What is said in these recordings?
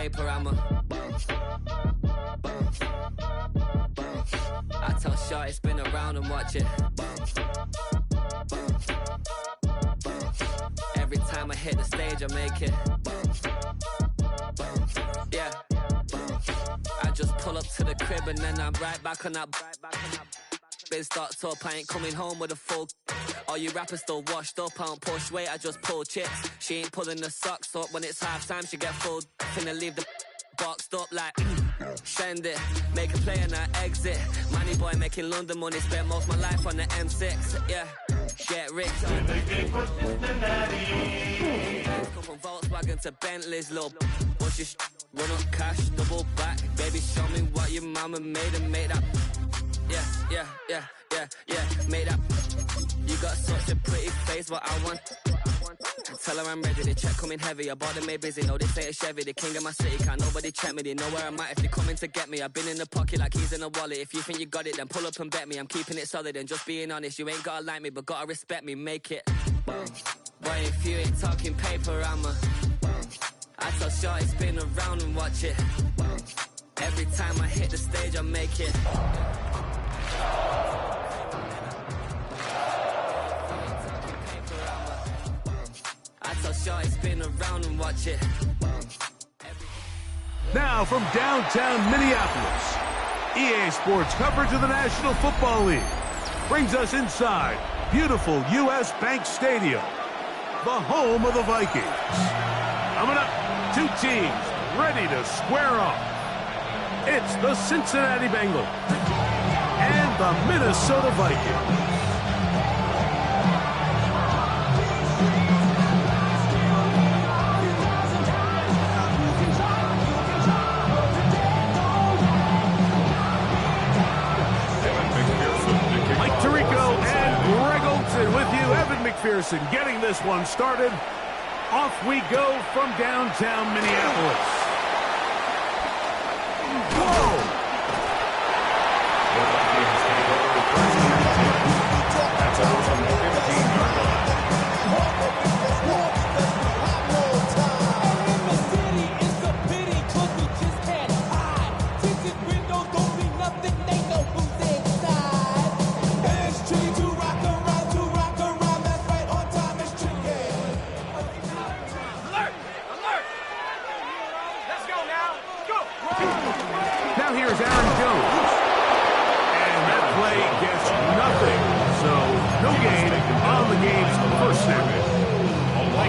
paper, I'm a bounce, bounce, bounce. I tell Shorty spin around and watch it bounce, bounce, bounce. Every time I hit the stage, I make it bounce, bounce, yeah, bounce. I just pull up to the crib and then I'm right back on that. Been starts up, I ain't coming home with a full. All you rappers still washed up, I don't push weight, I just pull chips. She ain't pulling the socks up when it's halftime, she get full. Finna leave the boxed up like send it, make a play and I exit. Money boy making London money, spent most of my life on the M6. Yeah, get rich. Come from Volkswagen to Bentley's, little. What's your run up cash, double back. Baby, show me what your mama made and make that. Yeah, made up. You got such a pretty face, what I want. Tell her I'm ready, the check coming heavy. I bought them made busy, no, this ain't a Chevy. The king of my city, can't nobody check me. They know where I'm at if they coming to get me. I've been in the pocket like keys in a wallet. If you think you got it, then pull up and bet me. I'm keeping it solid and just being honest. You ain't gotta like me, but gotta respect me, make it. Boy, if you ain't talking paper, I'm a. I tell Shorty spin around and watch it. Every time I hit the stage, I make it. I tell Shorty spin around and watch it. Now from downtown Minneapolis, EA Sports coverage of the National Football League brings us inside beautiful U.S. Bank Stadium, the home of the Vikings. Coming up, two teams ready to square off. It's the Cincinnati Bengals and the Minnesota Vikings. Mike Tirico and Greg Olson with you. Evan McPherson getting this one started. Off we go from downtown Minneapolis. Whoa! That's a 15-yard line.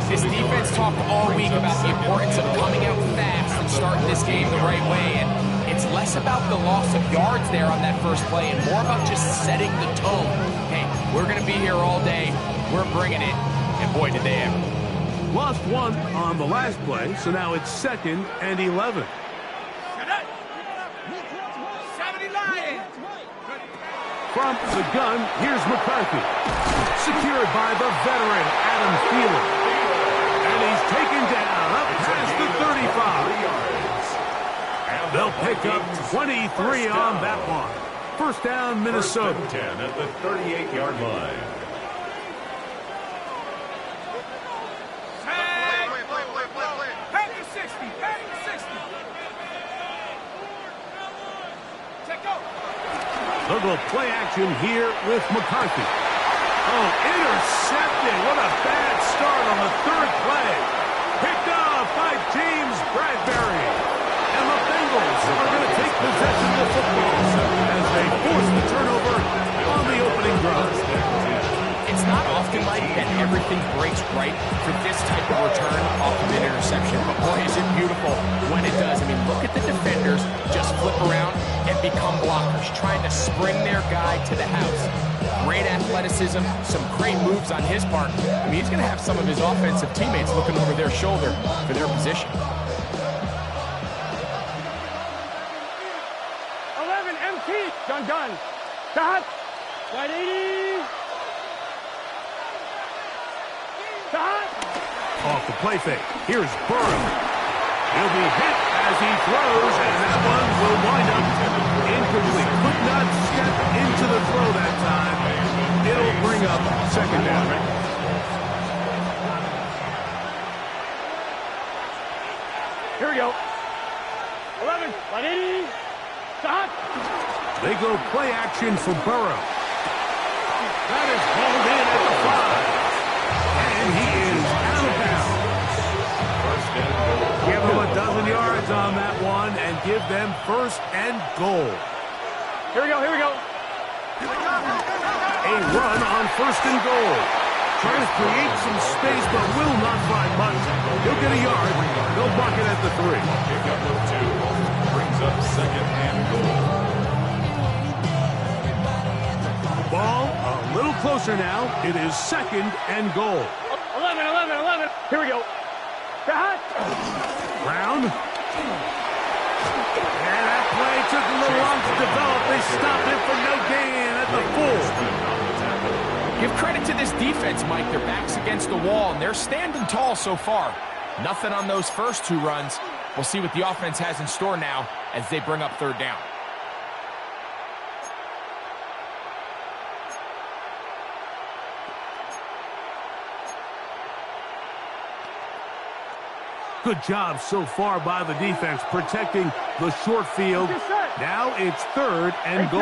This defense talked all week about the importance of coming out fast and starting this game the right way, and it's less about the loss of yards there on that first play and more about just setting the tone. Hey, we're going to be here all day. We're bringing it, and boy, did they ever. Lost one on the last play, so now it's 2nd and 11. From the gun, here's McCarthy. Secured by the veteran Adam Thielen. And he's taken down up past the 35. They'll pick up 23 on that one. First down, Minnesota. 10 at the 38-yard line. They'll go play action here with McCarthy. Oh, intercepted. What a bad start on the third play. Picked off by James Bradbury. And the Bengals are going to take possession of the football as they force the turnover on the opening drive. It's not often, Mike, that everything breaks right for this type of return off of an interception. But boy, is it beautiful when it does. I mean, look at the defenders just flip around and become blockers, trying to spring their guy to the house. Great athleticism, some great moves on his part. I mean, he's going to have some of his offensive teammates looking over their shoulder for their position. 11, MT, gun, dot, 180. Off the play fake. Here's Burrow. He'll be hit as he throws, and that one will wind up incomplete. Could not step into the throw that time. It'll bring up 2nd down. Here we go. They go play action for Burrow. That is hauled in at the 5. And he is out of bounds. Give them a dozen yards on that one and give them 1st and goal. Here we go, here we go. A run on 1st and goal. Trying to create some space, but will not find much. He'll get a yard. They'll block it at the 3. Pickup of 2. Brings up 2nd and goal. Ball a little closer now. It is 2nd and goal. 11, 11, 11. Here we go. Cut. Brown. And that play took a little long to develop. They stopped it for no gain at the 4. Give credit to this defense, Mike. Their back's against the wall, and they're standing tall so far. Nothing on those first 2 runs. We'll see what the offense has in store now as they bring up 3rd down. Good job so far by the defense protecting the short field. Now it's 3rd and goal.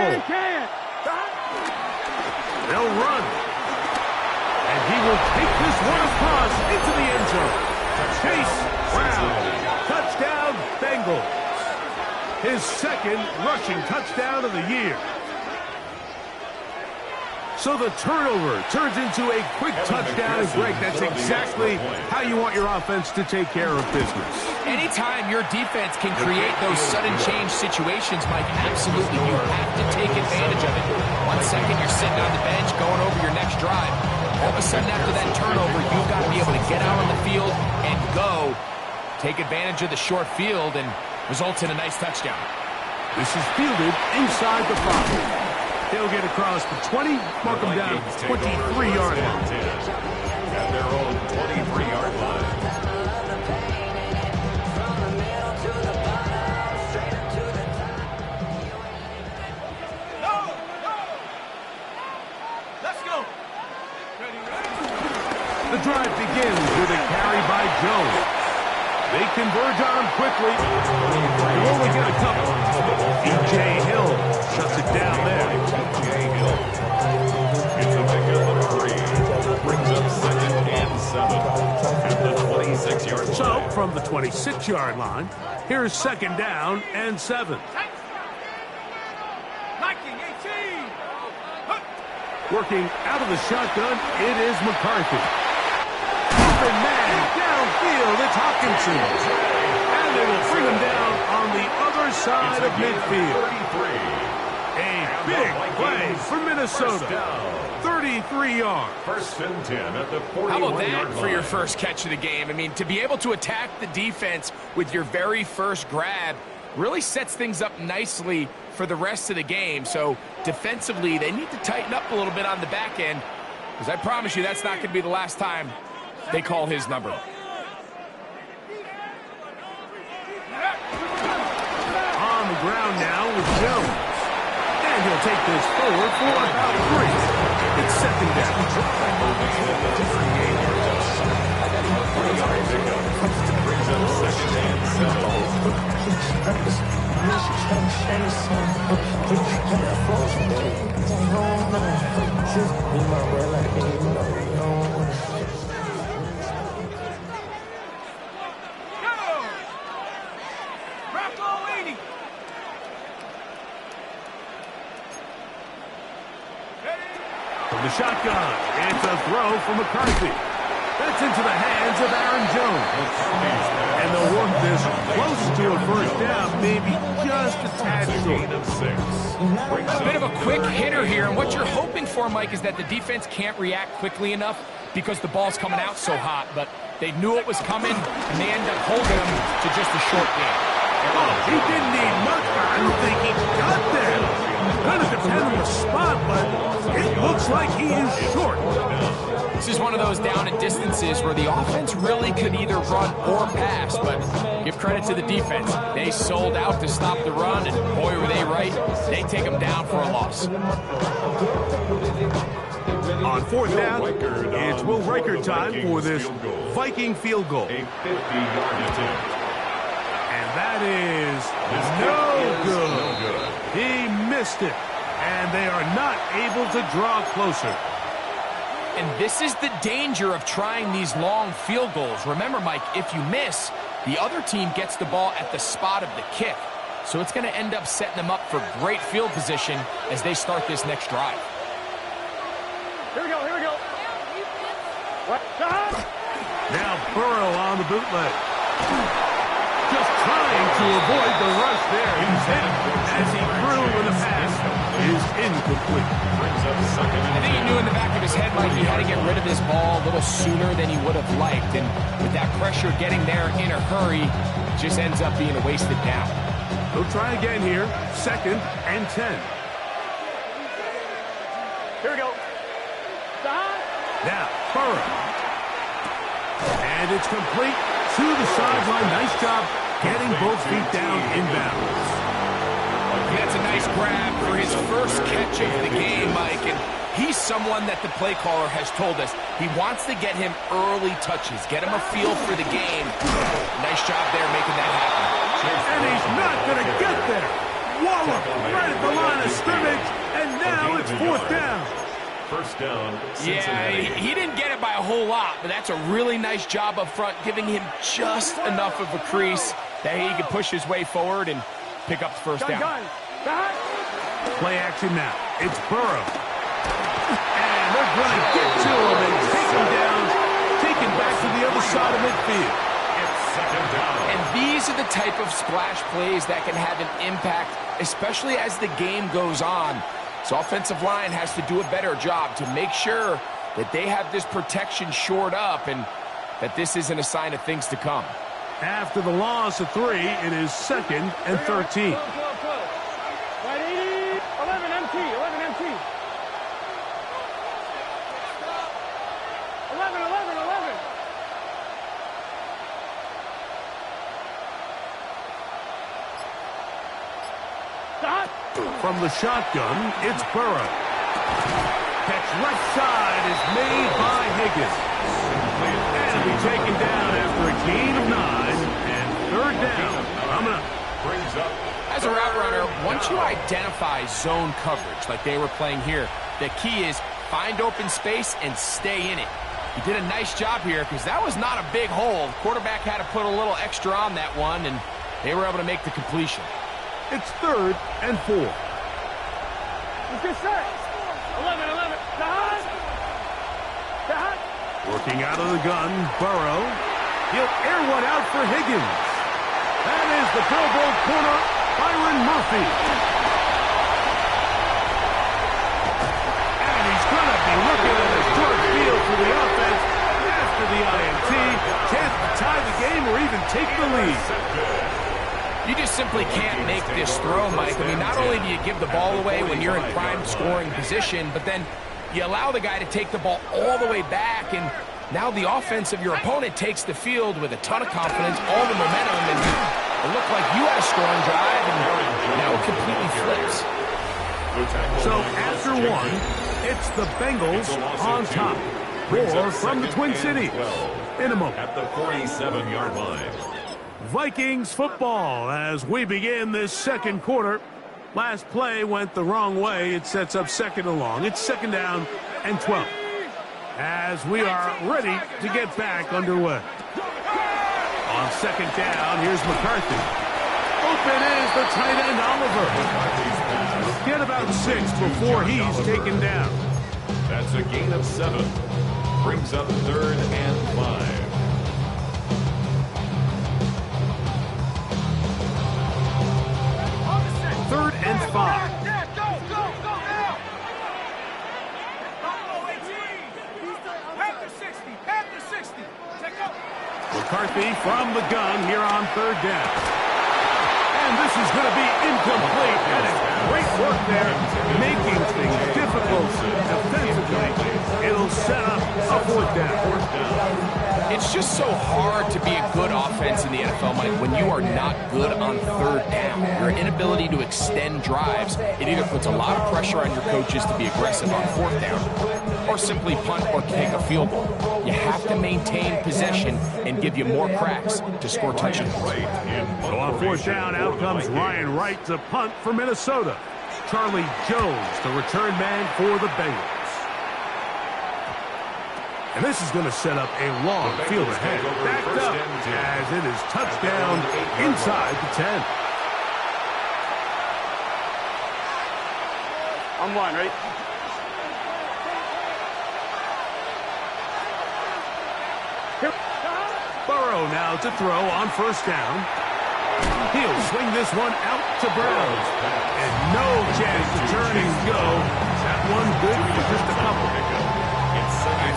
They'll run. And he will take this one across into the end zone. Chase Brown. Touchdown, Bengals. His 2nd rushing touchdown of the year. So the turnover turns into a quick touchdown and break. That's exactly how you want your offense to take care of business. Anytime your defense can create those sudden change situations, Mike, absolutely, you have to take advantage of it. 1 second, you're sitting on the bench, going over your next drive. All of a sudden, after that turnover, you've got to be able to get out on the field and go. Take advantage of the short field and results in a nice touchdown. This is fielded inside the 5. They'll get across the 20, mark them down 23-yard line. At their own 23-yard line. Let's go. The drive begins with a carry by Jones. They converge on him quickly. They'll only get a couple. E.J. Hill shuts it down there. E.J. Hill gets a pickup of 3. Brings up 2nd and 7 at the 26-yard line. So, from the 26-yard line, here's 2nd down and 7. 19, 18. Working out of the shotgun, it is McCarthy. Open man downfield, it's Hawkinson. And they will bring him down on the other side of midfield. A big play for Minnesota. 33 yards. 1st and 10 at the 41-yard line. How about that for your first catch of the game? I mean, to be able to attack the defense with your very first grab really sets things up nicely for the rest of the game. So defensively, they need to tighten up a little bit on the back end, because I promise you that's not going to be the last time they call his number. On the ground now with Jones. And he'll take this forward for about 3. It's 2nd down. Brings up 2nd and 7. From the shotgun, it's a throw for McCarthy. That's into the hands of Aaron Jones. And they'll work this close to a 1st down, maybe just a tad short. Of 6. A bit of a quick hitter here, and what you're hoping for, Mike, is that the defense can't react quickly enough because the ball's coming out so hot. But they knew it was coming, and they end up holding them to just a short game. Oh, he didn't need much. I don't think he got there. Kind of depends on the spot, but it looks like he is short. This is one of those down and distances where the offense really could either run or pass, but give credit to the defense. They sold out to stop the run, and boy, were they right. They take them down for a loss. On 4th down, it's Will Riker time for this Viking field goal. A 50-yard attempt. And that is no good. He missed missed it. And they are not able to draw closer. And this is the danger of trying these long field goals. Remember, Mike, if you miss, the other team gets the ball at the spot of the kick. So it's going to end up setting them up for great field position as they start this next drive. Here we go, here we go. What? Now Burrow on the bootleg. Just trying to avoid the rush there. He's hit as he threw with a pass is incomplete. I think he knew in the back of his head, Mike, he had to get rid of this ball a little sooner than he would have liked. And with that pressure getting there in a hurry, it just ends up being a wasted down. He'll try again here. 2nd and 10. Here we go. Now, Burrow. And it's complete to the sideline. Nice job getting both feet down inbounds. That's a nice grab for his first catch of the game, Mike. And he's someone that the play caller has told us he wants to get him early touches, get him a feel for the game. Nice job there making that happen. And he's not going to get there. Wallop right at the line of scrimmage, and now it's 4th down. First down, Cincinnati. Yeah, he didn't get it by a whole lot, but that's a really nice job up front, giving him just enough of a crease that he can push his way forward and pick up the first down. Play action now. It's Burrow. And they're going to get to him and take him down, taken back to the other side of midfield. It's 2nd down. And these are the type of splash plays that can have an impact, especially as the game goes on. So offensive line has to do a better job to make sure that they have this protection shored up and that this isn't a sign of things to come. After the loss of 3, it is 2nd and 13. 11 MT, 11 MT. 11, 11, 11. Stop. From the shotgun, it's Burrow. Catch left side is made by Higgins. And it'll be taken down after a gain of 9 and 3rd down. Coming up. Brings up. As a route runner, once you identify zone coverage like they were playing here, the key is find open space and stay in it. He did a nice job here because that was not a big hole. The quarterback had to put a little extra on that one, and they were able to make the completion. It's 3rd and 4. Let's get set. 11, 11. Working out of the gun, Burrow. He'll air one out for Higgins. That is the Pro Bowl corner, Byron Murphy. And he's going to be looking at a short field for the offense after the INT. Chance to tie the game or even take the lead. You just simply can't make this throw, Mike. I mean, not only do you give the ball away when you're in prime scoring position, but then you allow the guy to take the ball all the way back, and now the offense of your opponent takes the field with a ton of confidence, all the momentum, and it looked like you had a scoring drive, and now it completely flips. So after 1, it's the Bengals on top. More from the Twin Cities in a moment. At the 47-yard line. Vikings football as we begin this 2nd quarter. Last play went the wrong way. It sets up 2nd and long. It's 2nd down and 12. As we are ready to get back underway. On 2nd down, here's McCarthy. Open is the tight end, Oliver. Get about 6 before he's taken down. That's a gain of 7. Brings up 3rd and 5. Third and 5. McCarthy from the gun here on 3rd down. And this is going to be incomplete. And it's great work there, making things difficult defensively. It'll set up a 4th down. It's just so hard to be a good offense in the NFL, Mike, when you are not good on 3rd down. Your inability to extend drives, it either puts a lot of pressure on your coaches to be aggressive on 4th down or simply punt or kick a field goal. You have to maintain possession and give you more cracks to score touchdowns. So on 4th down, out comes Ryan Wright to punt for Minnesota. Charlie Jones, the return man for the Bengals. And this is going to set up a long field ahead. Backed up as it is touchdown inside the 10. On one, ready? Burrow now to throw on first down. He'll swing this one out to Brown. And no chance to turn and go. That one good for just a couple.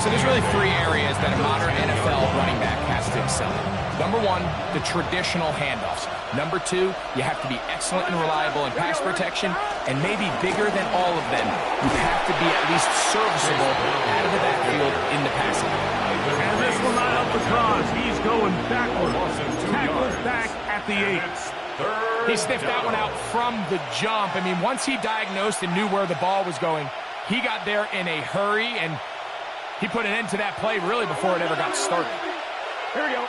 So there's really three areas that a modern NFL running back has to excel in. Number one, the traditional handoffs. Number two, you have to be excellent and reliable in pass protection. And maybe bigger than all of them, you have to be at least serviceable out of the backfield in the passing. And this will not help the cause. He's going backwards. Tackled back at the 8. He sniffed that one out from the jump. I mean, once he diagnosed and knew where the ball was going, he got there in a hurry, and he put an end to that play really before it ever got started. Here we go.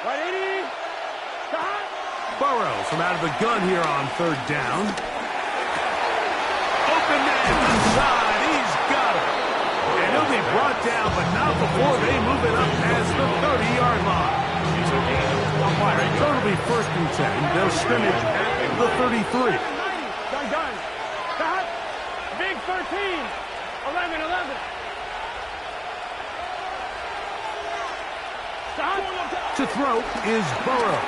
180. Burrow from out of the gun here on third down. Open man inside. He's got it. And he'll be brought down, but not before they move it up past the 30-yard line. So it'll be 1st and 10. They'll scrimmage at the 33. Done. Stop. Big 13. 11. Stop. To throw is Burrow.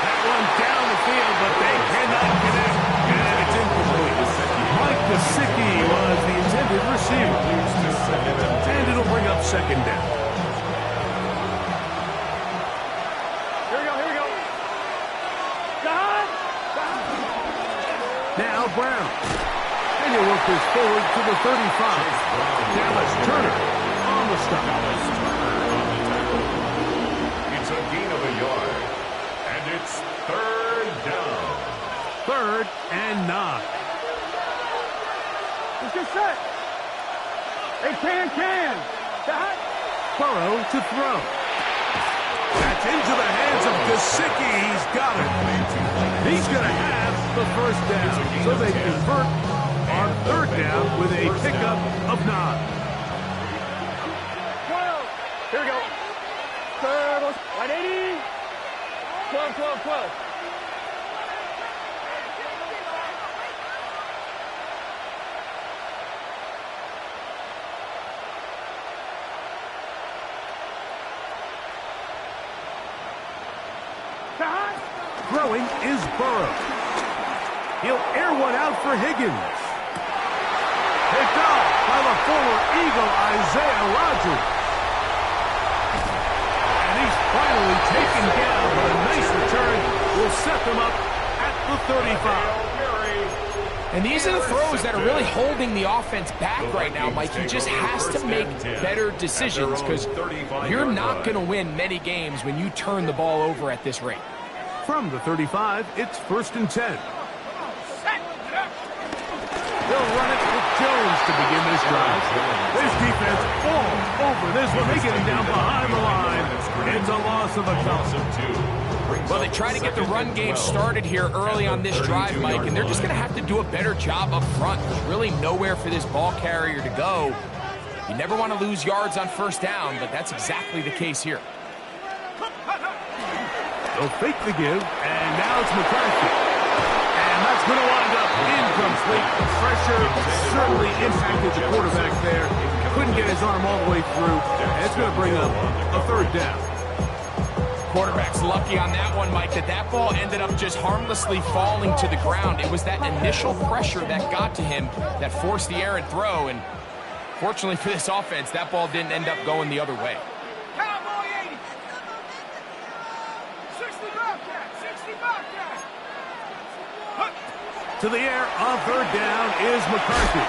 That one down the field, but they cannot connect. And it's incomplete. Mike Gesicki was the intended receiver. And it'll bring up 2nd down. Here we go. Stop. Now Brown. And he'll work this forward to the 35. Dallas Turner on the stop. It's a gain of a yard. And it's 3rd down. 3rd and 9. Let's get set. They can. Stop. Burrow to throw. That's into the hands of Gesicki. He's got it. He's going to have the 1st down. So they convert on 3rd down with a pickup of 9. 12. Here we go. 180. 12. Throwing is Burrow. He'll air one out for Higgins. Picked off by the former Eagle, Isaiah Rodgers. And he's finally taken down, but a nice return will set them up at the 35. And these are the throws that are really holding the offense back right now, Mike. He just has to make better decisions because you're not going to win many games when you turn the ball over at this rate. From the 35, it's 1st and 10. They'll run it with Jones to begin this drive. This defense all over this one. They get him down behind the line. It's a loss of a couple. Well, they try to get the run game started here early on this drive, Mike, and they're just going to have to do a better job up front. There's really nowhere for this ball carrier to go. You never want to lose yards on 1st down, but that's exactly the case here. They'll fake the give, and now it's McCarthy. And that's going to wind up incomplete. The pressure certainly impacted the quarterback there. Couldn't get his arm all the way through. And it's going to bring up a 3rd down. Quarterback's lucky on that one, Mike, that ball ended up just harmlessly falling to the ground. It was that initial pressure that got to him that forced the errant throw, and fortunately for this offense, that ball didn't end up going the other way. To the air on 3rd down is McCarthy.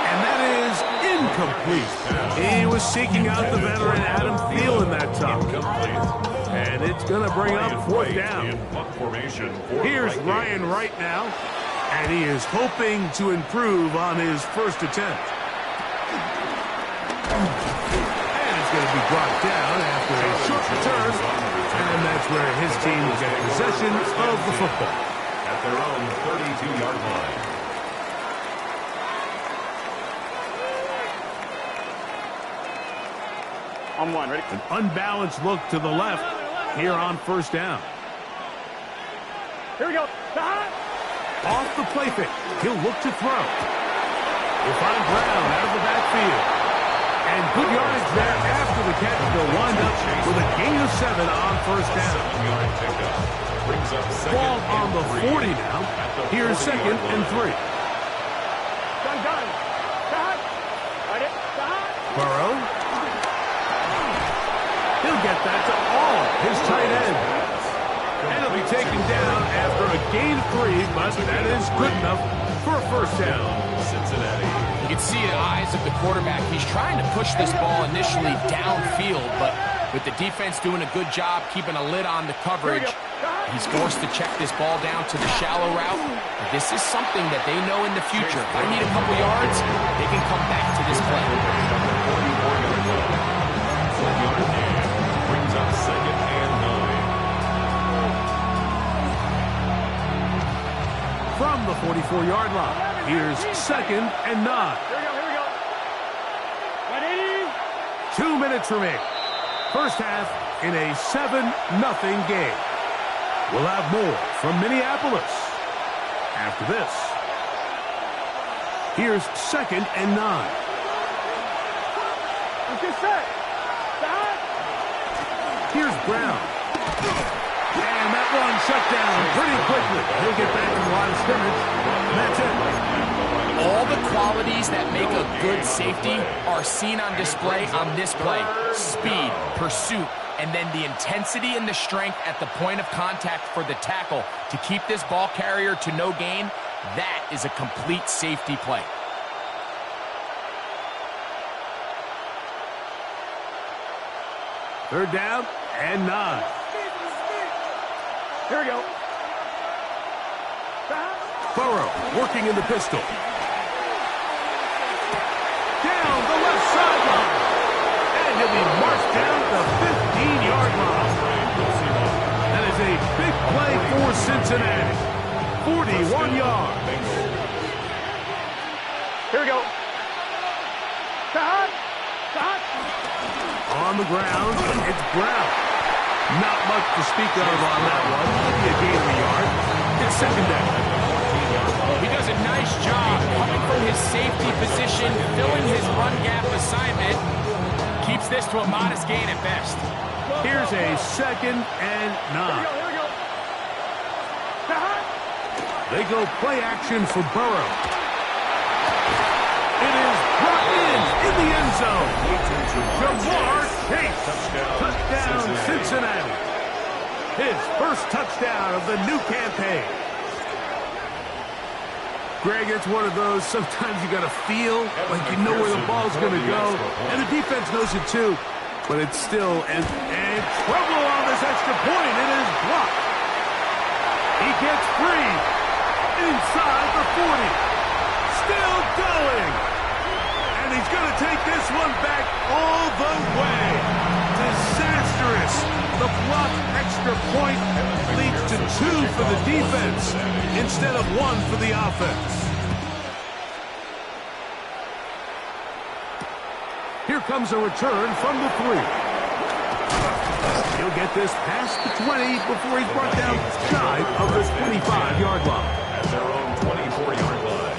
And that is incomplete. He was seeking out the veteran Adam Thielen that time. And it's going to bring up 4th down. Here's Ryan Wright now. And he is hoping to improve on his 1st attempt. And it's going to be brought down after a short return. And that's where his team will get possession of the football. at their own 32-yard line. On one, ready? An unbalanced look to the left here on first down. Here we go. Off the play fake. He'll look to throw. He'll find Brown out of the backfield. And good yardage there after the catch. They'll wind up with a gain of 7 on first down. 7-yard pickup. Brings up second Ball on the 40 now. Here's 2nd and 3. Done. Right it. Burrow. He'll get that to all his tight end. And he'll be taken down after a gain of 3, but that is good enough for a first down. Cincinnati. You can see in the eyes of the quarterback, he's trying to push this ball initially downfield, but with the defense doing a good job keeping a lid on the coverage, he's forced to check this ball down to the shallow route. This is something that they know in the future. If I need a couple yards, they can come back to this play. 44-yard line. 4-yard gain. Brings up 2nd and 9. From the 44-yard line, here's 2nd and 9. Here we go. Ready? 2 minutes remaining. First half in a 7-0 game. We'll have more from Minneapolis after this. Here's 2nd and 9. Get set. Here's Brown. And that one shut down pretty quickly. He'll get back to the line of scrimmage. And that's it. All the qualities that make a good safety are seen on display on this play. Speed, pursuit, and then the intensity and the strength at the point of contact for the tackle to keep this ball carrier to no gain. That is a complete safety play. Third down and 9. Here we go. Burrow working in the pistol. Down the left sideline. And he'll be marched down the 15-yard line. That is a big play for Cincinnati. 41 yards. Here we go. On the ground, it's Brown. Not much to speak of on that one. Maybe a gain of a yard. It's 2nd down. He does a nice job coming from his safety position, filling his run gap assignment. Keeps this to a modest gain at best. Here's a 2nd and 9. Here we go. They go play action for Burrow. It is brought in the end zone. Jamar Chase. Touchdown, Cincinnati. His first touchdown of the new campaign. Greg, it's one of those, sometimes you got to feel like you know where the ball's going to go. And the defense knows it too. But it's still, and trouble on this extra point. It is blocked. He gets free inside the 40. Still going. And he's going to take this one back all the way. Disastrous. The blocked extra point leads to 2 for the defense instead of 1 for the offense. Here comes a return from the 3. He'll get this past the 20 before he's brought down shy of the 25-yard line. At their own 24-yard line.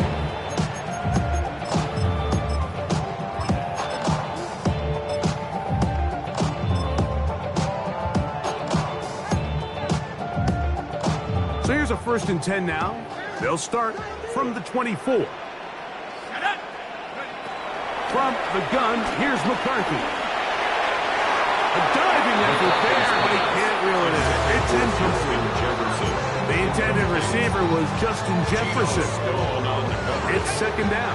So here's a 1st and 10 now. They'll start from the 24. From the gun, here's McCarthy. A diving effort there, but he can't reel it in. It's incomplete. The intended receiver was Justin Jefferson. It's 2nd down.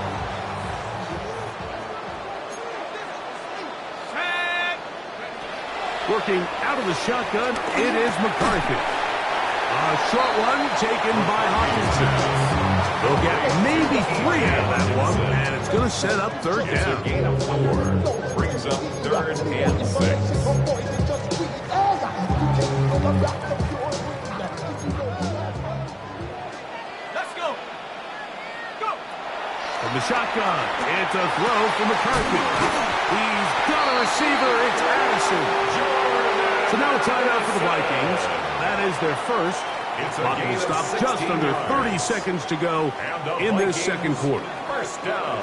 Working out of the shotgun, it is McCarthy. A short one taken by Hawkinson. They'll get maybe 3 out of that one, and it's going to set up 3rd down. It's a gain of 4. Brings up 3rd and 6. The shotgun. It's a throw from McCarthy. He's got a receiver. It's Addison. So now a timeout for the Vikings. That is their first. Clock will stop just under 30 seconds to go in this second quarter. First down.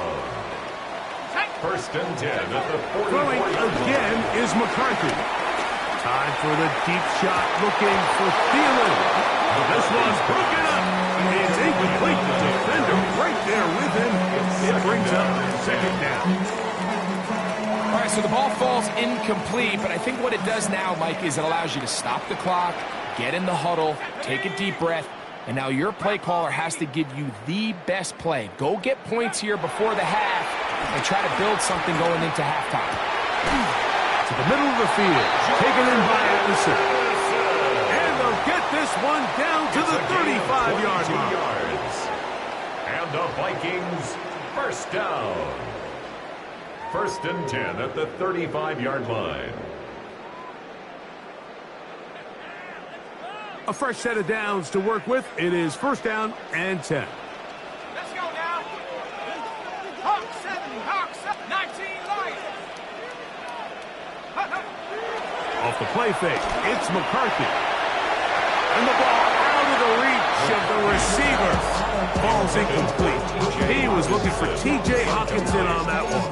First and 10 at the 40. Throwing again is McCarthy. Time for the deep shot, looking for Thielen. This one's broken up. It's incomplete. The defender right there with him. It brings up second down. All right, so the ball falls incomplete, but I think what it does now, Mike, is it allows you to stop the clock, get in the huddle, take a deep breath, and now your play caller has to give you the best play. Go get points here before the half and try to build something going into halftime. To the middle of the field, taken in by Addison. And they'll get this one down to the 35-yard line. And the Vikings first down. First and 10 at the 35-yard line. A fresh set of downs to work with. It is first down and 10. Let's go now. Hawk 70, Hawk 19 light. Off the play fake, it's McCarthy. And the ball out of the reach of the receiver. Ball's incomplete. He was looking for T.J. Hawkinson on that one.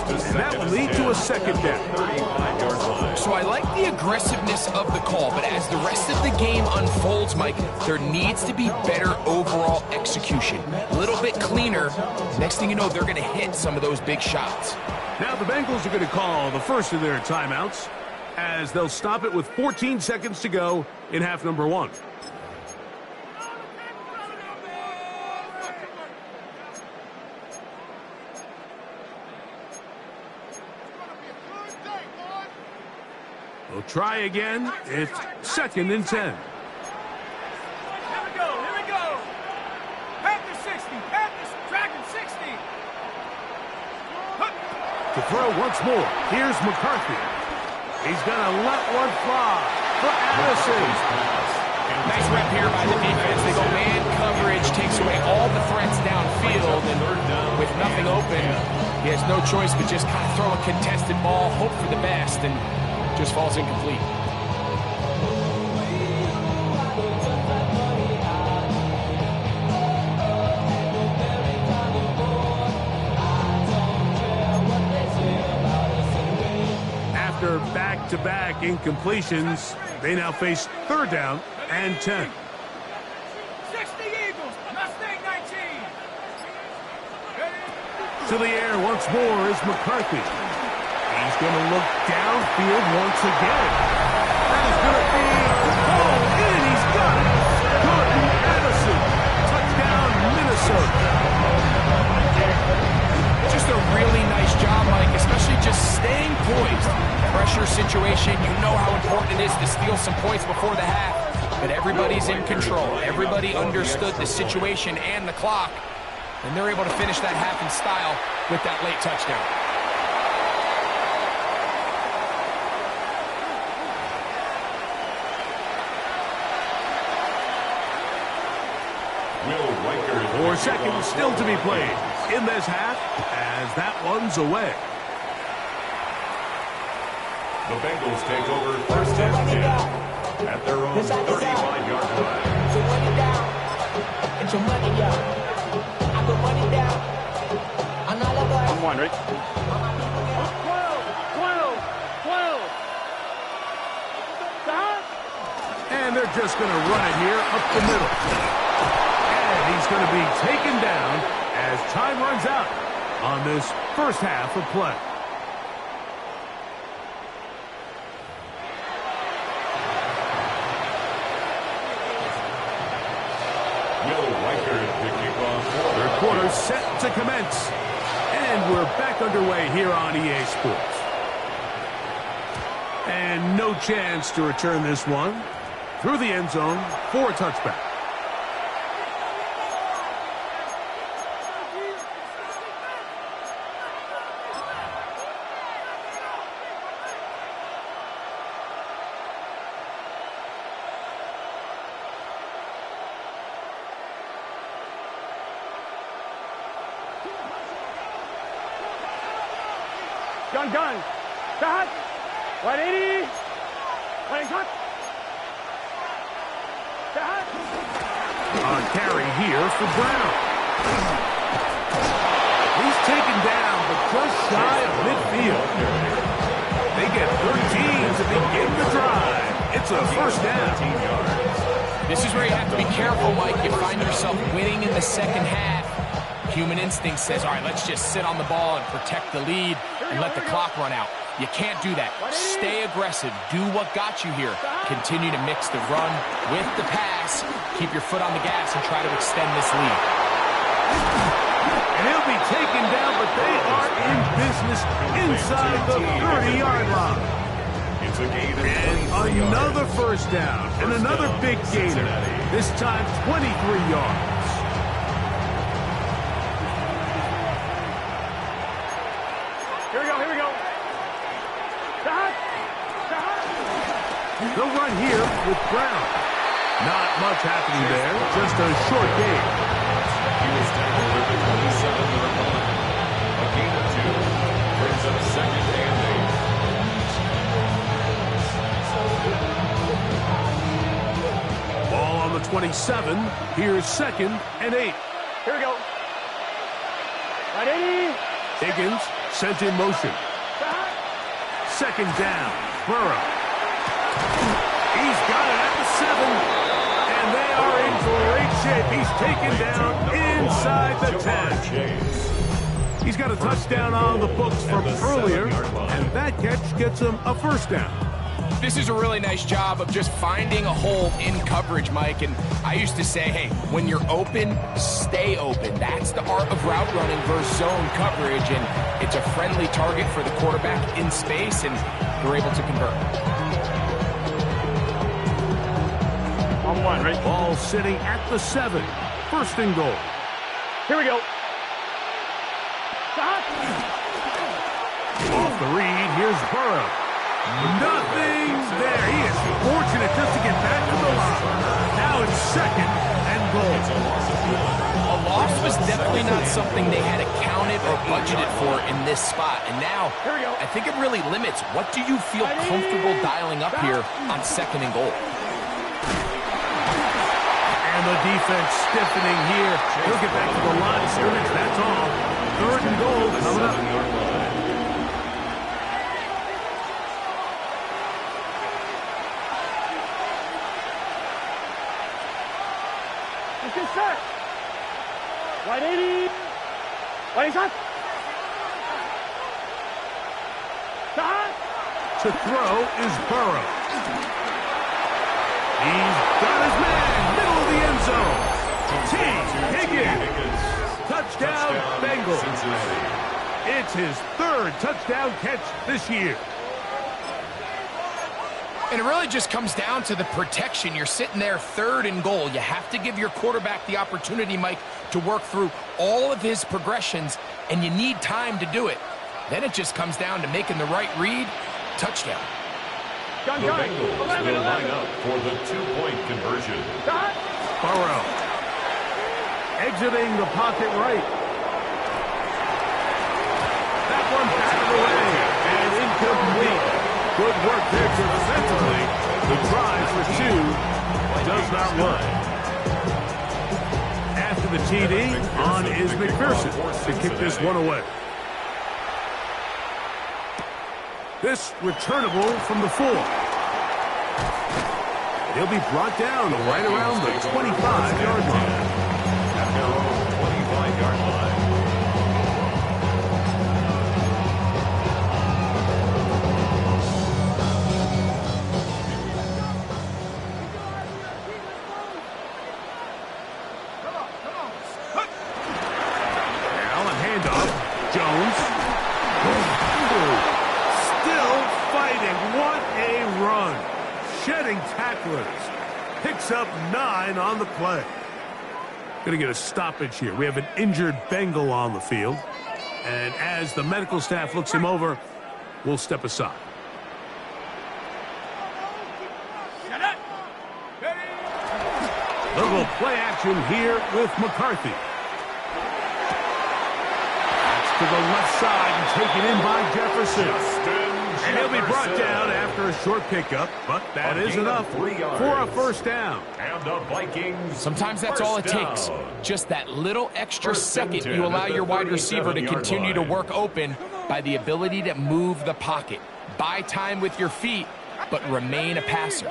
And that will lead to a second down. So I like the aggressiveness of the call, but as the rest of the game unfolds, Mike, there needs to be better overall execution. A little bit cleaner. Next thing you know, they're going to hit some of those big shots. Now the Bengals are going to call the first of their timeouts as they'll stop it with 14 seconds to go in half number one. We'll try again. It's second and 10. Here we go, here we go. Panthers 60, Panthers tracking 60. To throw once more, here's McCarthy. He's going to let one fly for Addison. Nice rep here by the defense. They go man coverage, takes away all the threats downfield, and with nothing open, he has no choice but just kind of throw a contested ball, hope for the best, and just falls incomplete. After back-to-back incompletions, they now face third down and 10. 60 Eagles, Mustang 19. To the air once more is McCarthy. He's going to look downfield once again. That is going to be in. He's got it. Good. Addison. Touchdown, Minnesota. Just a really nice job, Mike, especially just staying poised. Pressure situation, you know how important it is to steal some points before the half. But everybody's in control. Everybody understood the situation and the clock. And they're able to finish that half in style with that late touchdown. Four seconds still to be played in this half as that one's away. The Bengals take over first and 10 at their own 35-yard line. So money down. Get your money up. I put money down. I'm one, right? 12, 12. And they're just going to run it here up the middle. And he's going to be taken down as time runs out on this first half of play. Third quarter set to commence. And we're back underway here on EA Sports. And no chance to return this one through the end zone for a touchback. Gun. Shot. 180. Playing shot. Shot. On carry here for Brown. He's taken down, but just shy of midfield. They get 13 to begin the drive. It's a first down. This is where you have to be careful, Mike. You find yourself winning in the second half. Human instinct says, all right, let's just sit on the ball and protect the lead and let the clock run out. You can't do that. Stay aggressive. Do what got you here. Continue to mix the run with the pass. Keep your foot on the gas and try to extend this lead. And he'll be taken down, but they are in business inside the 30-yard line. It's a gain of And another first down and another big gainer. This time 23 yards. Here we go. Shot. They'll run here with Brown. Not much happening there, just a short gain. He was tackled at the 27-yard line. A gain of 2 brings up second and 8. Ball on the 27. Here's second and 8. Here we go. 180. Higgins sent in motion. Second down. Burrow. He's got it at the 7. And they are in great shape. He's taken down inside the 10. He's got a touchdown on the books from earlier, and that catch gets him a first down. This is a really nice job of just finding a hole in coverage, Mike. And I used to say, hey, when you're open, stay open. That's the art of route running versus zone coverage. And it's a friendly target for the quarterback in space, and they're able to convert. On one, right? Ball sitting at the 7. First and goal. Here we go. Shot. Off the read, here's Burrow. Nothing there. He is fortunate just to get back to the line. Now it's second and goal. A loss was definitely not something they had accounted or budgeted for in this spot. And now, I think it really limits what do you feel comfortable dialing up here on second and goal. And the defense stiffening here. He'll get back to the line of scrimmage. That's all. Third and goal coming up. Get set. 180. 180 shot. Shot. To throw is Burrow. He's got his man, middle of the end zone. T. Higgins. Touchdown, Bengals. It's his third touchdown catch this year. And it really just comes down to the protection. You're sitting there third and goal. You have to give your quarterback the opportunity, Mike, to work through all of his progressions, and you need time to do it. Then it just comes down to making the right read. Touchdown. The Bengals will line up for the 2-point conversion. Burrow. Exiting the pocket right. That one batted away and incomplete. Good work there defensively. The drive for 2 does not work. After the TD, on is McPherson to kick this one away. This returnable from the 4. He'll be brought down right around the 25-yard line. At their own 25-yard line. Shedding tacklers. Picks up 9 on the play. Going to get a stoppage here. We have an injured Bengal on the field. And as the medical staff looks him over, we'll step aside. Little play action here with McCarthy. That's to the left side and taken in by Jefferson. And he'll be brought down after a short pickup, but that is enough for a first down. And the Vikings. Sometimes that's all it takes. Just that little extra second you allow your wide receiver to continue to work open by the ability to move the pocket. Buy time with your feet, but remain a passer.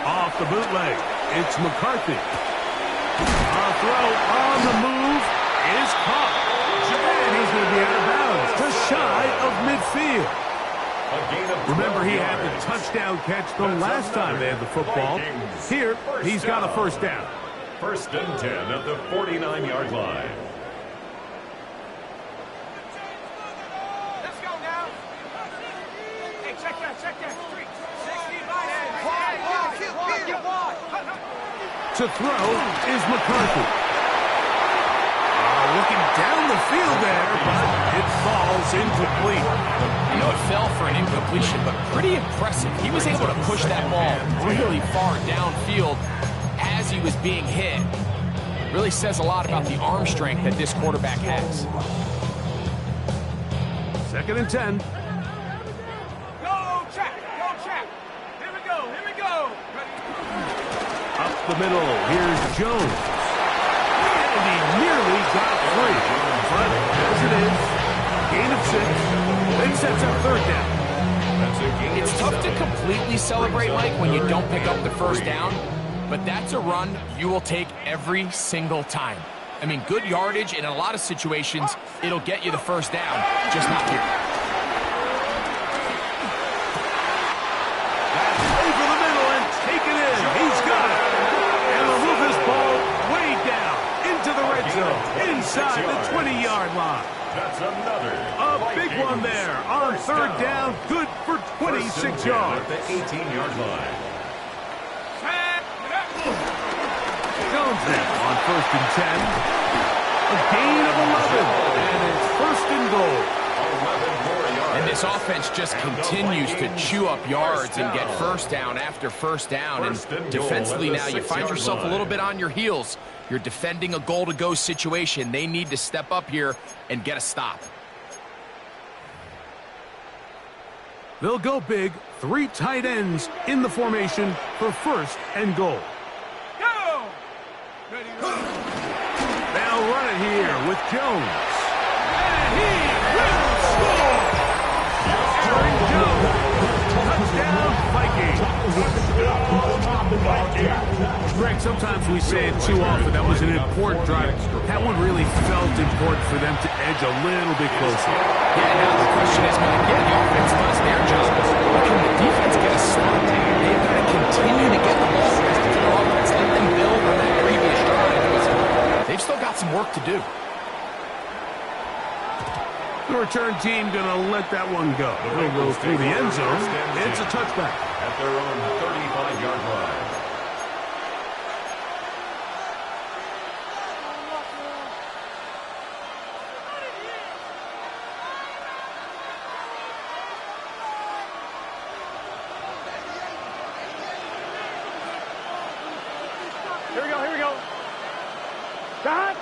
Off the bootleg, it's McCarthy. A throw on the move is caught. And he's going to be out of bounds, just shy of midfield. Remember, he had the touchdown catch the last time they had the football. Here, he's got a first down. First and 10 at the 49-yard line. Let's go now. Hey, check that. 60 To throw is McCarthy. Looking down the field there, but it falls incomplete. I know it fell for an incompletion, but pretty impressive. He was able to push that ball really far downfield as he was being hit. Really says a lot about the arm strength that this quarterback has. Second and 10. Go check. Here we go. Up the middle, here's Jones. And he nearly got free. But as it is, gain of 6. It sets up third down. It's tough to completely celebrate, Mike, when you don't pick up the first down, but that's a run you will take every single time. I mean, good yardage, and in a lot of situations, it'll get you the first down, just not here. That's over the middle and taken in. He's got it. And will move this ball way down into the red zone, inside the 20-yard line. That's another. A big one there on third down, good for 26 yards. At the 18-yard line. Jones now on first and 10. A gain of 11, and it's first and goal. 11 more yards. And this offense just continues to chew up yards and get first down after first down. And defensively now, you find yourself a little bit on your heels. You're defending a goal-to-go situation. They need to step up here and get a stop. They'll go big, 3 tight ends in the formation for first and goal. They'll run it here with Jones. And he will score! Jerry Jones, touchdown Vikings. Greg, sometimes we say it too often. That was an important drive. That one really felt important for them to edge a little bit closer. Yeah, now the question is, when the offense does their job, can the defense get a stop? They've got to continue to get the ball to their offense. Let them build on that previous drive. They've still got some work to do. The return team going to let that one go. He'll go through the end zone. It's a touchback. At their own 35-yard line. Here we go. Shot.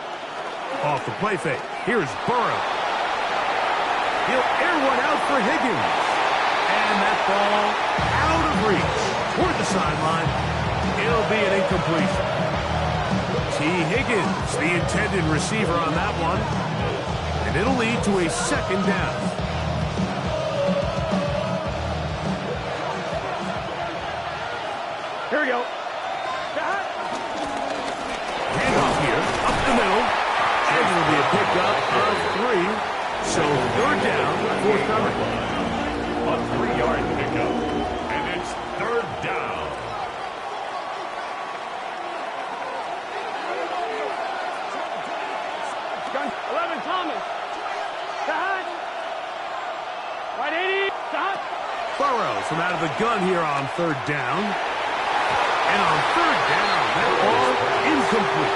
Off the play fake. Here's Burrow. He'll air one out for Higgins. And that ball out of reach toward the sideline. It'll be an incompletion. T. Higgins, the intended receiver on that one. And it'll lead to a second down. Here we go. Handoff here, up the middle. And it'll be a pickup of 3. So third down, forthcoming. A 3-yard pickup. And it's third down. Gun 11, Thomas. Shot. Right 80. Shot. Burrow from out of the gun here on third down. And on third down, that ball incomplete.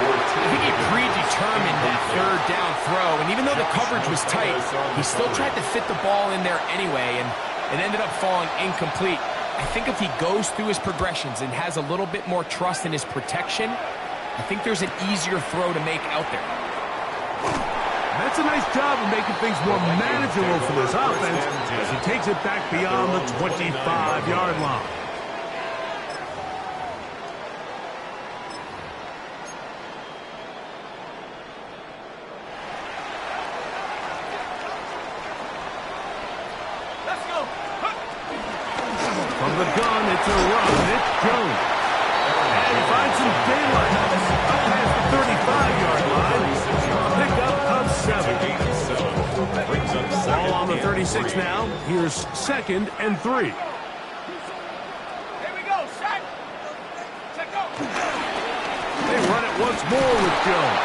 I think he predetermined that third down throw, and even though the coverage was tight, he still tried to fit the ball in there anyway, and it ended up falling incomplete. I think if he goes through his progressions and has a little bit more trust in his protection, I think there's an easier throw to make out there. That's a nice job of making things more manageable for this offense as he takes it back beyond the 25-yard line. Let's go. From the gun, it's a run. It's Jones. And he finds some daylight. Up past the 35-yard line. Pick up of 7. Ball on the 36 now. Here's 2nd and 3. Here we go. Set. Set go. They run it once more with Jones.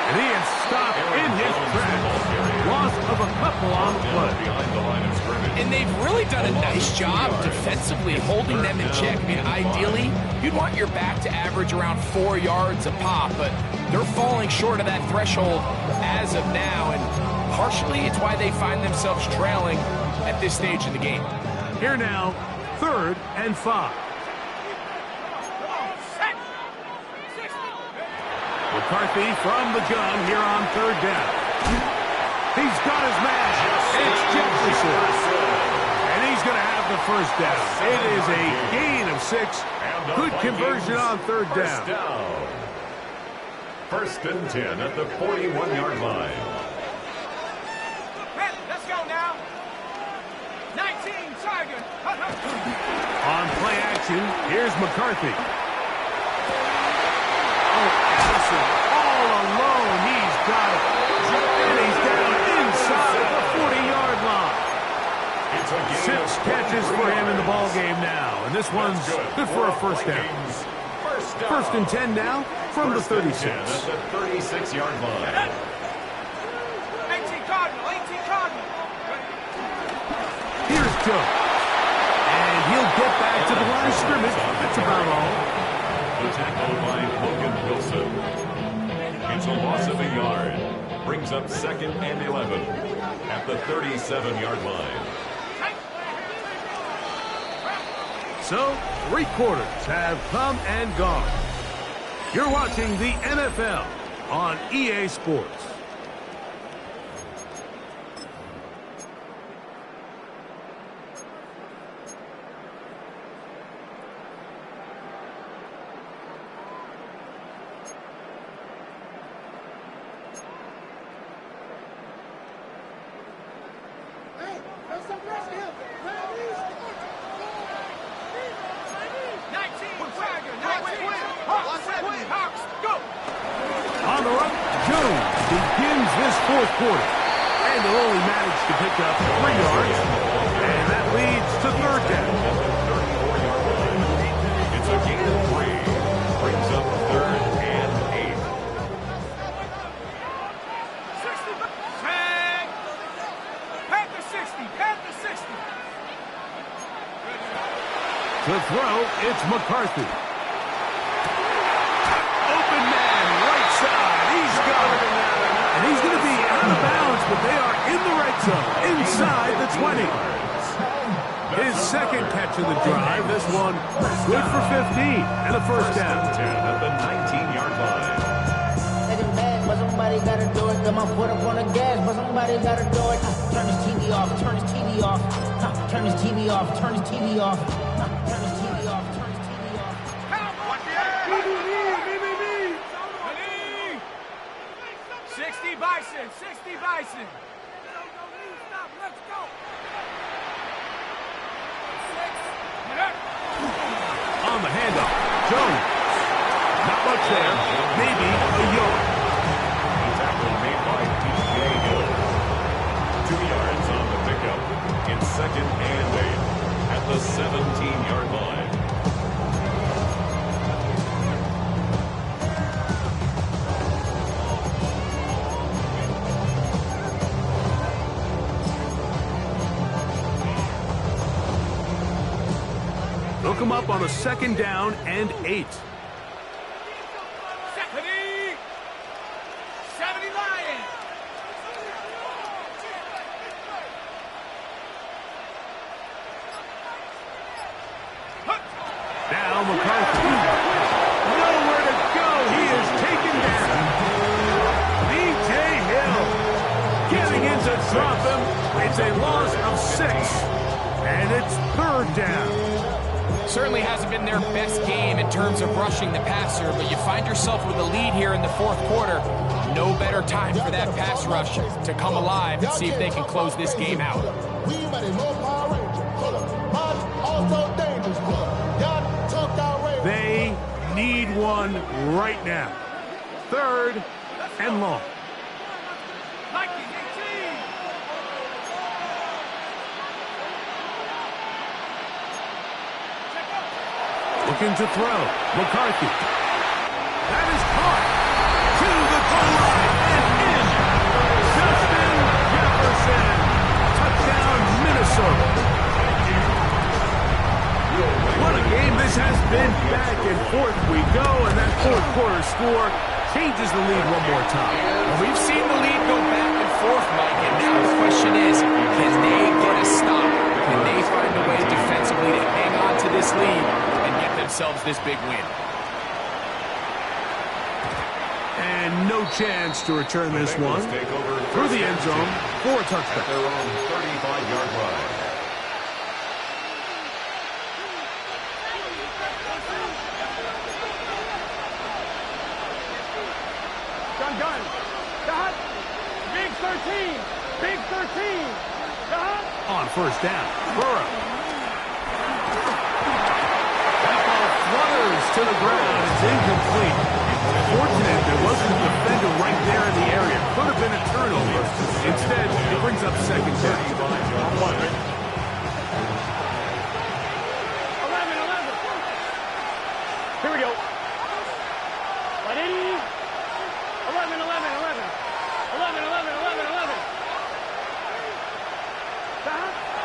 And he is stopped in his tracks. Loss of a couple on the play. Behind the line of scrimmage. And they've really done a nice job defensively holding them in check. I mean, ideally, you'd want your back to average around 4 yards a pop, but they're falling short of that threshold as of now, and partially it's why they find themselves trailing at this stage in the game. Here now, 3rd and 5. McCarthy from the gun here on 3rd down. He's got his man. It's Jefferson. And he's going to have the 1st down. It is a gain of 6. Good conversion on 3rd down. 1st and 10 at the 41-yard line. Let's go now. 19, Tiger. On play action, here's McCarthy. Oh, Addison, all alone. He's got it. And he's down inside the 40-yard line. 6 catches for him in the ball game now. And this one's good for a 1st down. 1st and 10 now from the 36. At the 36-yard line. 18 Cardinal. 18 Cardinal. Here's Joe. And he'll get back to the line of scrimmage. That's about all. The tackle by Logan Wilson. It's a loss of a yard. Brings up 2nd and 11 at the 37-yard line. So, 3 quarters have come and gone. You're watching the NFL on EA Sports. On the run, Jones begins this 4th quarter. And they'll only manage to pick up 3 yards. And that leads to 3rd down. It's a gain of 3. Brings up 3rd and 8. 60. Tag. Panther 60. Panther 60. To throw, it's McCarthy. Open man, right side. He's got it. And he's going to be out of bounds, but they are in the red zone, inside the 20. His 2nd catch of the drive. This one good for 15 and a 1st down. 10 at the 19-yard line. Second bad, but somebody gotta do it. Got my foot up on the gas, but somebody gotta do it. Turn his TV off, turn his TV off. Turn his TV off, turn his TV off. Turn his TV off, turn his TV off. 60 Bison. 60 Bison. Let's go. On the handoff, Jones. Not much there. Maybe a yard. The tackle made by P.J. Hill. 2 yards on the pickup. It's 2nd and 8 at the 17-yard line. They'll come up on a 2nd down and 8. 70 Lions. Now McCarthy. Nowhere to go. He is taken down. B.J. Hill certainly hasn't been their best game in terms of rushing the passer, but you find yourself with a lead here in the fourth quarter. No better time for that pass rush to come alive and see if they can close this game out. They need one right now. 3rd and long. Looking to throw. McCarthy. That is caught. To the goal line and in. Justin Jefferson. Touchdown, Minnesota. What a game this has been. Back and forth we go, and that fourth quarter score changes the lead one more time. Well, we've seen the lead go back and forth, Mike, and now the question is, can they get a stop? Can they find a way defensively to hang on to this lead and get themselves this big win? And no chance to return this one. Through the end zone for a touchdown. At their own 35-yard line. Gun. Got. Big 13. Big 13. Got. On first down, Burrow. That ball flutters to the ground. It's incomplete. Fortunate there wasn't a defender right there in the area. Could have been a turnover. Instead, it brings up second down. 11. Here we go. Ready? 11. 11.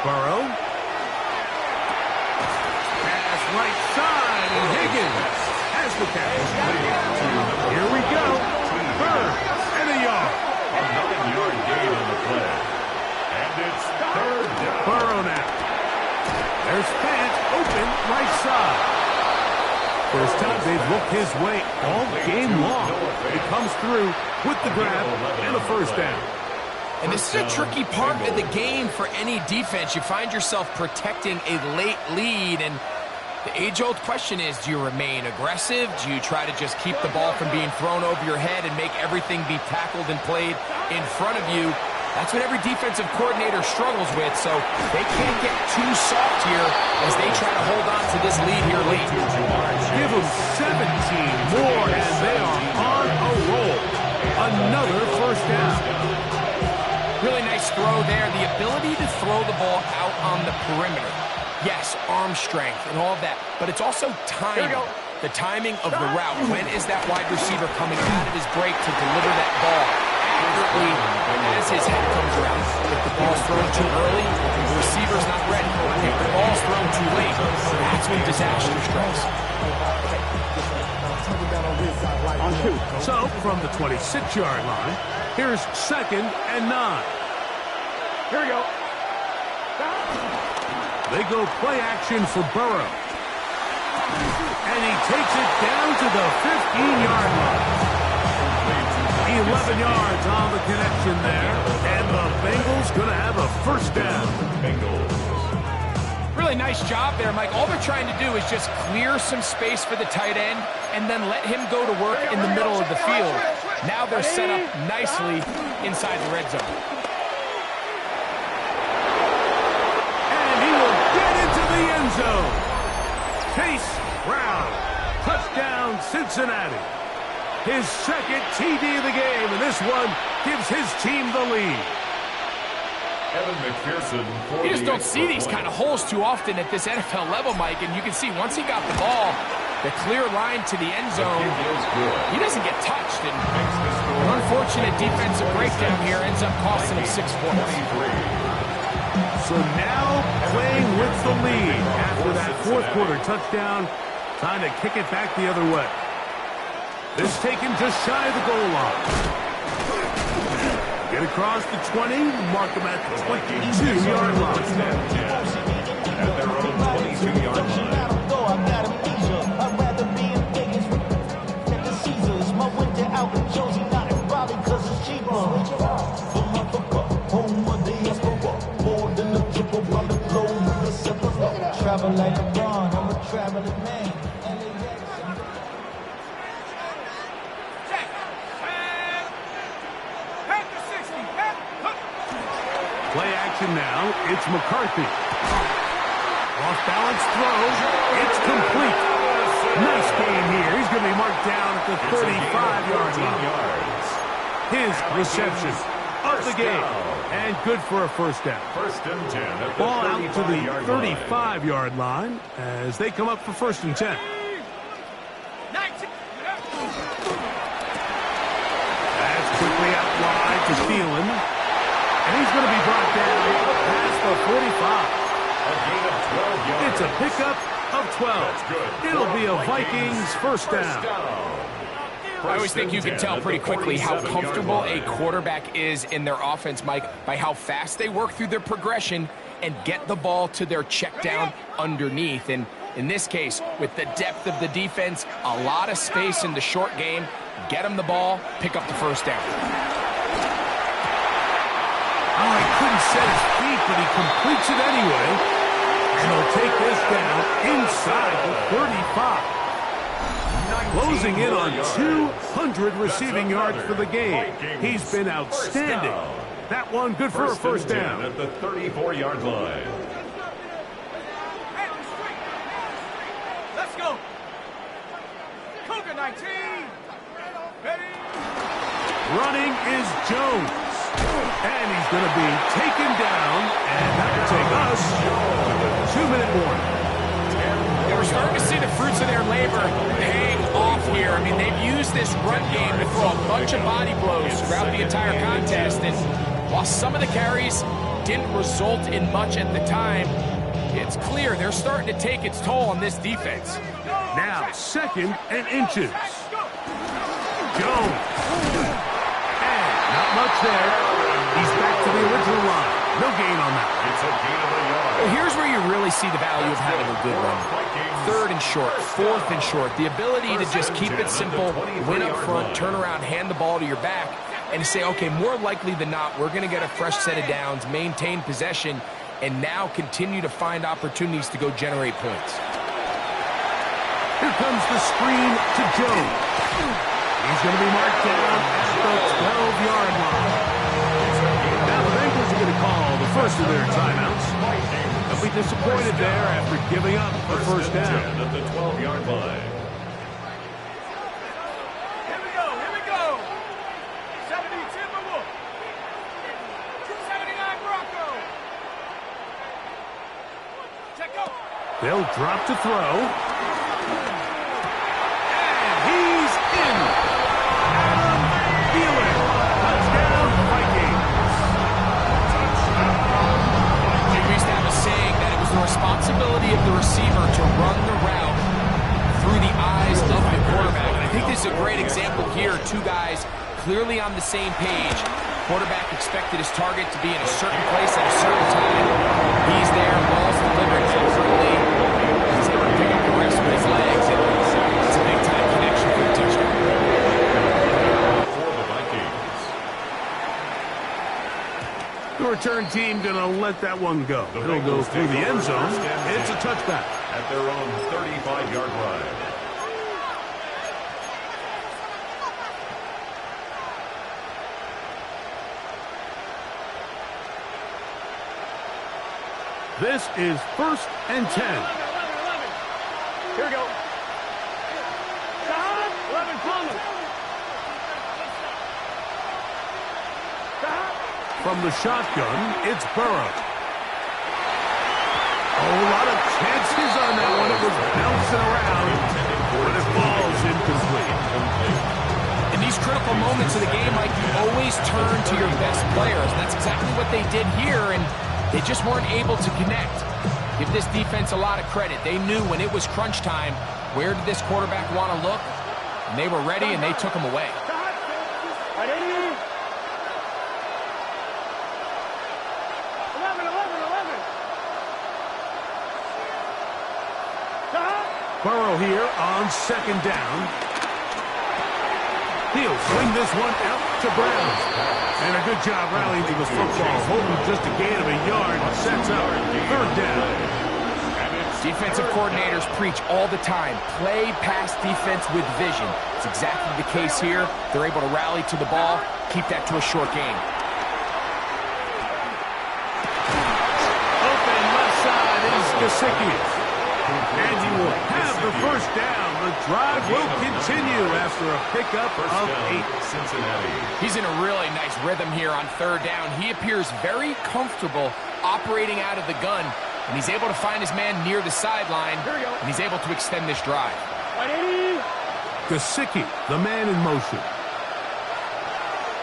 Burrow. Pass right side, and Higgins has the catch. Here we go. 3rd and a yard. A 9-yard gain on the play. And it's 3rd down. Burrow now. There's Fant open right side. First time they've looked his way all game long. He comes through with the grab and a first down. And this is a tricky part of the game for any defense. You find yourself protecting a late lead, and the age-old question is, do you remain aggressive? Do you try to just keep the ball from being thrown over your head and make everything be tackled and played in front of you? That's what every defensive coordinator struggles with, so they can't get too soft here as they try to hold on to this lead here late. Give them 17 more, and they are on a roll. Another first down. Really nice throw there. The ability to throw the ball out on the perimeter. Yes, arm strength and all of that, but it's also timing. The timing of the route. When is that wide receiver coming out of his break to deliver that ball accurately as his head comes around? If the ball's thrown too early, the receiver's not ready. If the ball's thrown too late, that's when disaster strikes. So, from the 26-yard line, here's 2nd and 9. Here we go. They go play action for Burrow. And he takes it down to the 15-yard line. 11 yards on the connection there. And the Bengals going to have a first down. Really nice job there, Mike. All they're trying to do is just clear some space for the tight end and then let him go to work in the middle of the field. Now they're set up nicely inside the red zone. And he will get into the end zone. Chase Brown. Touchdown, Cincinnati. His 2nd TD of the game, and this one gives his team the lead. Evan McPherson. You just don't see these kind of holes too often at this NFL level, Mike, and you can see once he got the ball, the clear line to the end zone, he doesn't get touched, and an unfortunate defensive breakdown here ends up costing him 6 points. So now playing with the lead after that fourth quarter touchdown, trying to kick it back the other way. This taken just shy of the goal line. Get across the 20, mark them at the 22-yard line. At their own 22-yard line. I'd rather be in Vegas than the Caesars. My winter out in Josie, not in Raleigh, cause it's cheaper. Home of the Escobar, more than the triple on the globe. Travel like LeBron, I'm a travel. Play action now. It's McCarthy. Off-balance throw. It's complete. Nice game here. He's going to be marked down at the 35-yard line. His reception of the game. And good for a first down. First and 10 at the Ball out to the 35-yard 35-yard line as they come up for first and 10. That's quickly out wide to Thielen. And he's going to be brought down past the 45. A gain of 12 yards. It's a pickup of 12. That's good. It'll be a Vikings first down. I always think you can tell pretty quickly how comfortable a quarterback is in their offense, Mike, by how fast they work through their progression and get the ball to their check down underneath. And in this case, with the depth of the defense, a lot of space in the short game, get them the ball, pick up the first down. Oh, he couldn't set his feet, but he completes it anyway. And he'll take this down inside the 35. Closing in on 200 receiving yards for the game. He's been outstanding. That one good for a first down. At the 34-yard line. Let's go. Cougar 19. Ready. Running is Jones. And he's going to be taken down. And that will take us to the 2-minute warning. Yeah, we're starting to see the fruits of their labor paying off here. I mean, they've used this run game to throw a bunch of body blows throughout the entire contest. And while some of the carries didn't result in much at the time, it's clear they're starting to take its toll on this defense. Now, second and inches. Jones. And not much there. He's back to the original line. No gain on that. It's a gain of a yard. Well, here's where you really see the value of having a good run. Third and short, fourth and short. The ability to just keep it simple, win up front, turn around, hand the ball to your back, and say, okay, more likely than not, we're going to get a fresh set of downs, maintain possession, and now continue to find opportunities to go generate points. Here comes the screen to Jones. He's going to be marked down at the 12-yard line. Now the Bengals are going to call the first of their timeouts. They'll be disappointed there after giving up the first down. At the 12-yard line. Here we go. 70 Timberwolf. 279 Bronco. Check go. They'll drop to throw. And he's in. Adam Thielen. Touchdown, Vikings. We used to have a saying that it was the responsibility of the receiver to run the route through the eyes of the quarterback. And I think this is a great example here. Two guys clearly on the same page. Quarterback expected his target to be in a certain place at a certain time. He's there, ball's delivered accurately. He's able to pick up the rest with his legs, and it's a big-time connection for the touchdown. For the Vikings. The return team going to let that one go. It'll go through the end zone. It's a touchback. At their own 35-yard line. This is first and 10. 11. Here we go. 11 Palmer. From the shotgun, it's Burrow. Oh, a lot of chances on that one. It was bouncing around, but it falls incomplete. In these critical moments of the game, Mike, you always turn to your best players. And that's exactly what they did here, and they just weren't able to connect. Give this defense a lot of credit. They knew when it was crunch time, where did this quarterback want to look? And they were ready, and they took him away. Burrow here on second down. He'll swing this one out to Brown. And a good job rallying to the football. Holding just a gain of a yard. Sets up third down. And it's Defensive coordinators preach all the time, play pass defense with vision. It's exactly the case here. They're able to rally to the ball, keep that to a short game. Open left side is Gesicki. And he will have the first down. The drive will continue after a pickup of 8. Cincinnati. He's in a really nice rhythm here on third down. He appears very comfortable operating out of the gun, and he's able to find his man near the sideline, and he's able to extend this drive. Gesicki, the man in motion.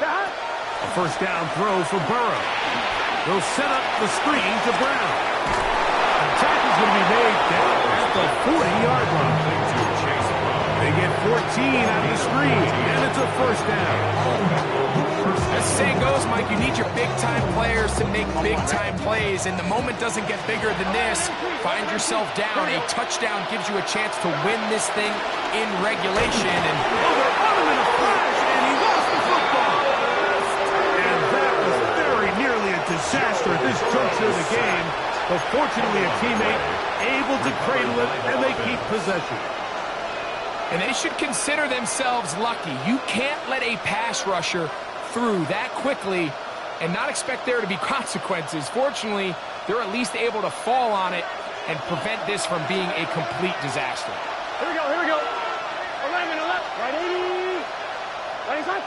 A first down throw for Burrow. They'll set up the screen to Brown. Attack is going to be made down at the 40-yard line. They get 14 out of the screen, and it's a first down. As the saying goes, Mike, you need your big-time players to make big-time plays, and the moment doesn't get bigger than this. Find yourself down. A touchdown gives you a chance to win this thing in regulation. And they're on him in a flash, and he lost the football. And that was very nearly a disaster at this juncture of the game. But fortunately, a teammate able to cradle it, and they keep possession. And they should consider themselves lucky. You can't let a pass rusher through that quickly and not expect there to be consequences. Fortunately, they're at least able to fall on it and prevent this from being a complete disaster. Here we go, here we go. 11, right 80. Right inside.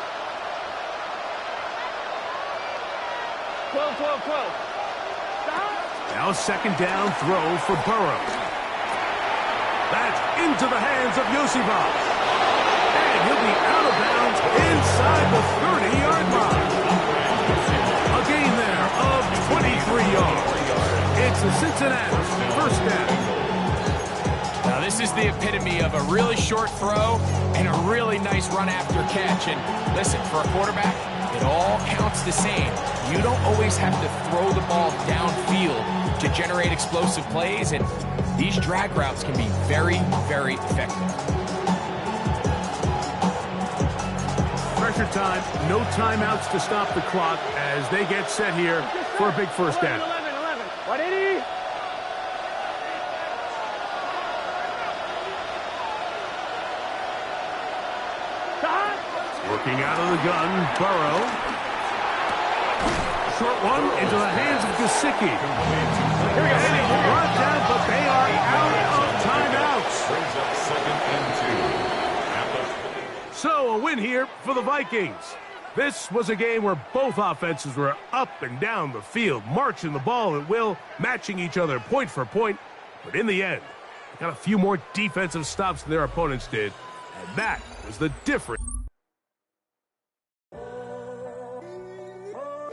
12. Stop. Now second down throw for Burrow. That's into the hands of Yosibas. And he'll be out of bounds inside the 30-yard line. A gain there of 23 yards. It's a Cincinnati first down. Now this is the epitome of a really short throw and a really nice run after catch. And listen, for a quarterback, it all counts the same. You don't always have to throw the ball downfield to generate explosive plays, and these drag routes can be very, very effective. Pressure time, no timeouts to stop the clock as they get set here for a big first down. 11. Right 80. Working out of the gun, Burrow. Short one into the hands of Gesicki. Here we go. And he's brought down, but they are out of timeouts. Brings up second and 2. So a win here for the Vikings. This was a game where both offenses were up and down the field, marching the ball at will, matching each other point for point. But in the end, they got a few more defensive stops than their opponents did. And that was the difference.